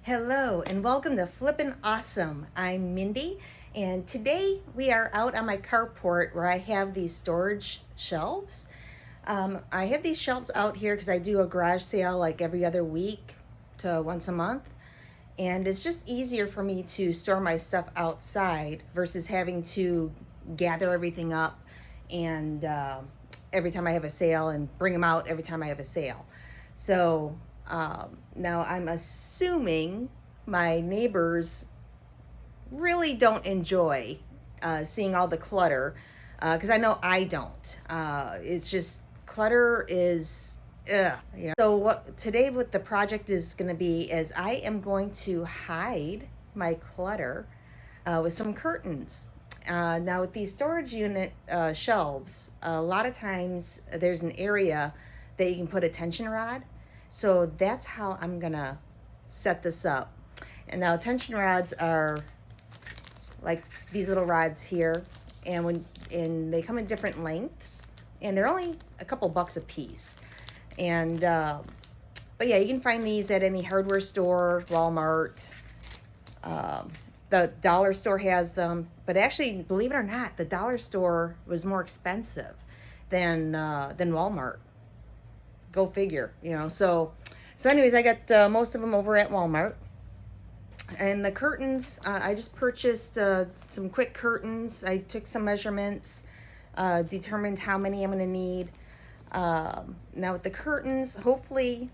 Hello and welcome to Flippin' Awesome. I'm Mindy, and today we are out on my carport where I have these storage shelves. I have these shelves out here because I do a garage sale like every other week to once a month, and it's just easier for me to store my stuff outside versus having to gather everything up and every time I have a sale and bring them out every time I have a sale. So now I'm assuming my neighbors really don't enjoy seeing all the clutter because I know I don't. It's just clutter is So what the project is going to be is I am going to hide my clutter with some curtains. Now with these storage unit shelves, a lot of times there's an area that you can put a tension rod. So that's how I'm gonna set this up. And now tension rods are like these little rods here, and they come in different lengths, and they're only a couple bucks a piece. And but yeah, you can find these at any hardware store, Walmart. The dollar store has them, but actually, believe it or not, the dollar store was more expensive than Walmart. Go figure, you know. So anyways, I got most of them over at Walmart. And the curtains, I just purchased some quick curtains. I took some measurements, determined how many I'm going to need. Now with the curtains, hopefully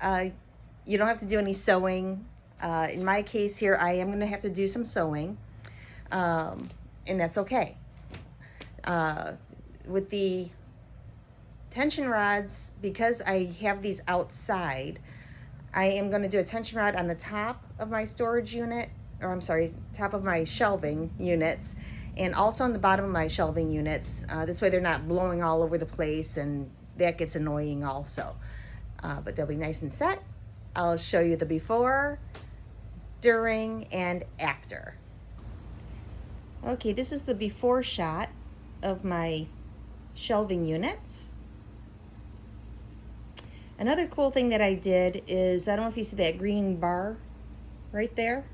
you don't have to do any sewing. In my case here, I am going to have to do some sewing, and that's okay. With the tension rods, because I have these outside, I am going to do a tension rod on the top of my storage unit, or I'm sorry, top of my shelving units, and also on the bottom of my shelving units. This way they're not blowing all over the place, and that gets annoying also. But they'll be nice and set. I'll show you the before, during, and after. Okay, this is the before shot of my shelving units. Another cool thing that I did is, I don't know if you see that green bar right there.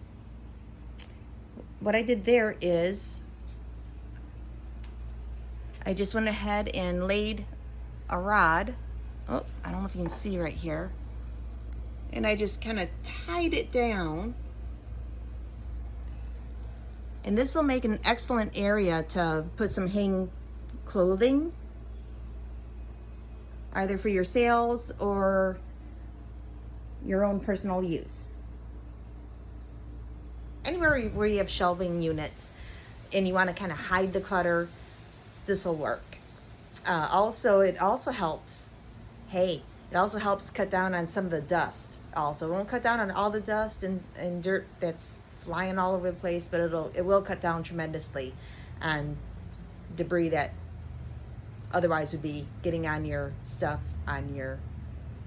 What I did there is I just went ahead and laid a rod. Oh, I don't know if you can see right here. And I just kind of tied it down. And this will make an excellent area to put some hang clothing, either for your sales or your own personal use. Anywhere where you have shelving units and you want to kind of hide the clutter, this will work. It also helps cut down on some of the dust. Also, it won't cut down on all the dust and dirt that's flying all over the place, but it will cut down tremendously on debris that otherwise would be getting on your stuff on your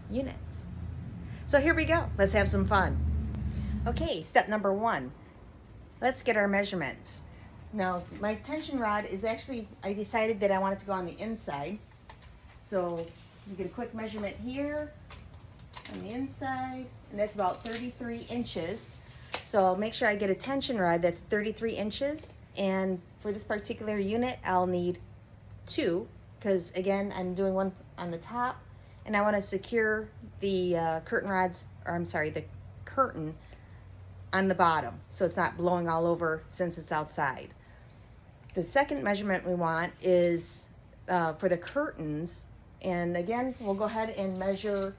units. So here we go. Let's have some fun. Okay, step number 1. Let's get our measurements. Now, my tension rod is actually, I decided that I want it to go on the inside. So you get a quick measurement here on the inside, and that's about 33 inches. So I'll make sure I get a tension rod that's 33 inches. And for this particular unit, I'll need 2, because again, I'm doing one on the top, and I want to secure the curtain on the bottom so it's not blowing all over since it's outside. The second measurement we want is for the curtains, and again, we'll go ahead and measure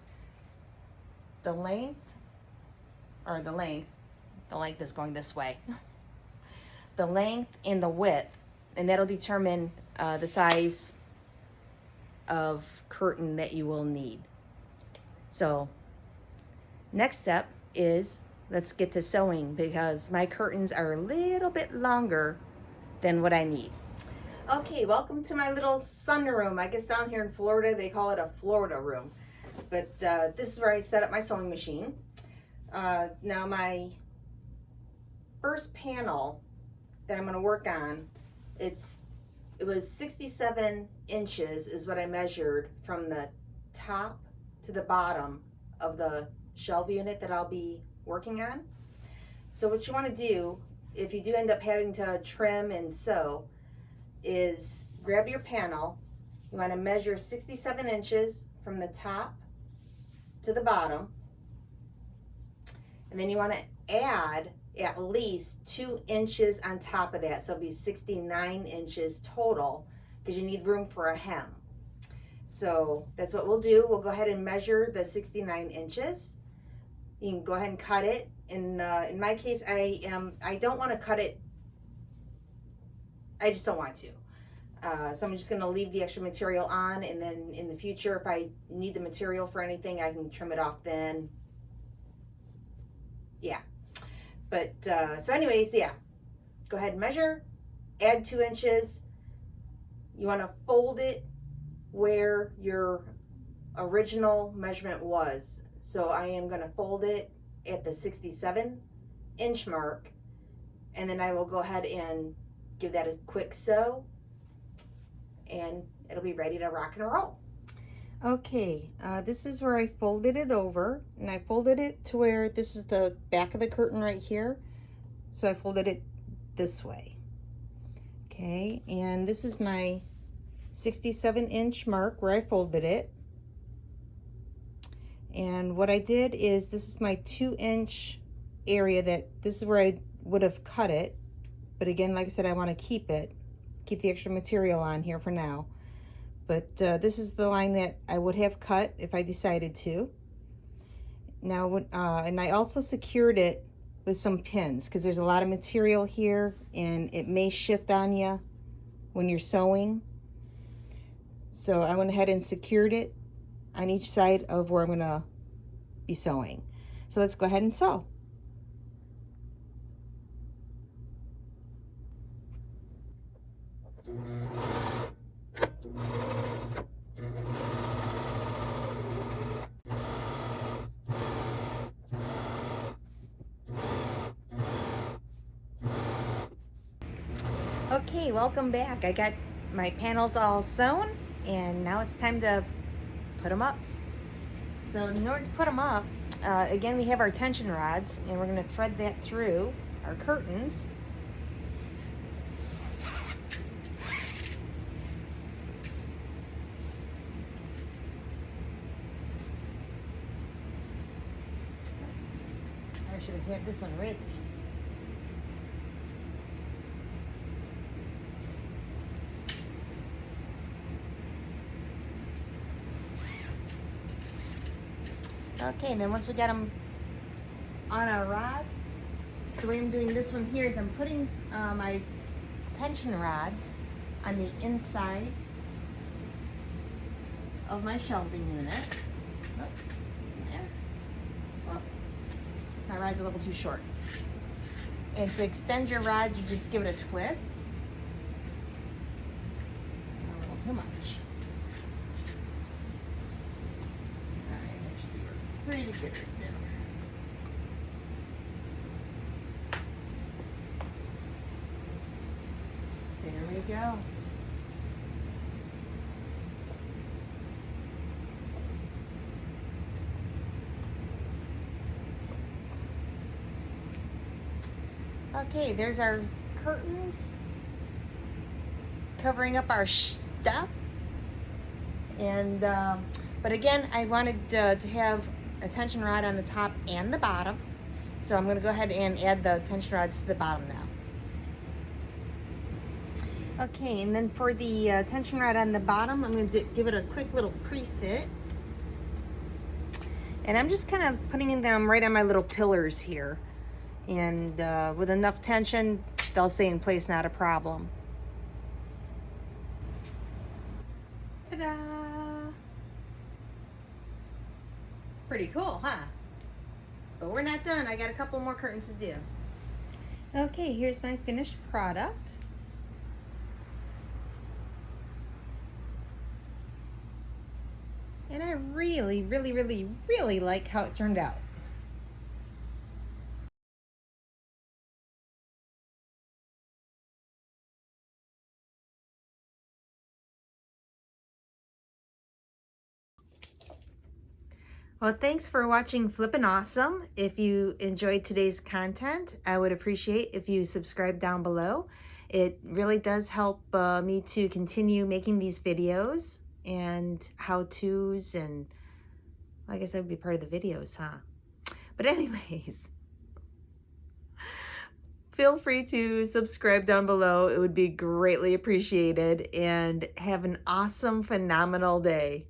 the length is going this way. The length and the width, and that'll determine the size of curtain that you will need. So next step is, let's get to sewing, because my curtains are a little bit longer than what I need. Okay, welcome to my little sunroom. I guess down here in Florida they call it a Florida room, but this is where I set up my sewing machine. Now my first panel that I'm going to work on, it was 67 inches is what I measured from the top to the bottom of the shelf unit that I'll be working on. So what you want to do, if you do end up having to trim and sew, is grab your panel. You want to measure 67 inches from the top to the bottom. And then you want to add at least 2 inches on top of that. So it'll be 69 inches total because you need room for a hem. So that's what we'll do. We'll go ahead and measure the 69 inches. You can go ahead and cut it. In my case, I don't want to cut it. I just don't want to. So I'm just going to leave the extra material on, and then in the future, if I need the material for anything, I can trim it off then. Yeah. But so anyways, yeah. Go ahead and measure. Add 2 inches. You want to fold it where your original measurement was. So I am going to fold it at the 67-inch mark, and then I will go ahead and give that a quick sew, and it'll be ready to rock and roll. Okay, this is where I folded it over, and I folded it to where this is the back of the curtain right here. So I folded it this way. Okay, and this is my 67-inch mark where I folded it. And what I did is, this is my 2-inch area this is where I would have cut it. But again, like I said, I want to keep the extra material on here for now. But this is the line that I would have cut if I decided to. Now, and I also secured it with some pins because there's a lot of material here and it may shift on you when you're sewing. So I went ahead and secured it on each side of where I'm going to be sewing. So let's go ahead and sew. Okay, welcome back. I got my panels all sewn, and now it's time to put them up. So in order to put them up, again, we have our tension rods, and we're going to thread that through our curtains. I should have had this one ready. Okay, and then once we got them on our rod, so the way I'm doing this one here is I'm putting my tension rods on the inside of my shelving unit. Oops, there. Oh, my rod's a little too short. And to extend your rods, you just give it a twist. A little too much. Alright, that should be pretty good right there. There we go. Okay, there's our curtains covering up our stuff. And but again, I wanted to have a tension rod on the top and the bottom. So I'm going to go ahead and add the tension rods to the bottom now. Okay, and then for the tension rod on the bottom, I'm going to give it a quick little pre-fit. And I'm just kind of putting them right on my little pillars here. And with enough tension, they'll stay in place, not a problem. Ta-da! Pretty cool, huh? But we're not done. I got a couple more curtains to do. Okay, here's my finished product. And I really, really, really, really like how it turned out. Well, thanks for watching Flippin' Awesome. If you enjoyed today's content, I would appreciate if you subscribe down below. It really does help me to continue making these videos and how-tos, and I guess that would be part of the videos, huh? But anyways, feel free to subscribe down below. It would be greatly appreciated, and have an awesome, phenomenal day.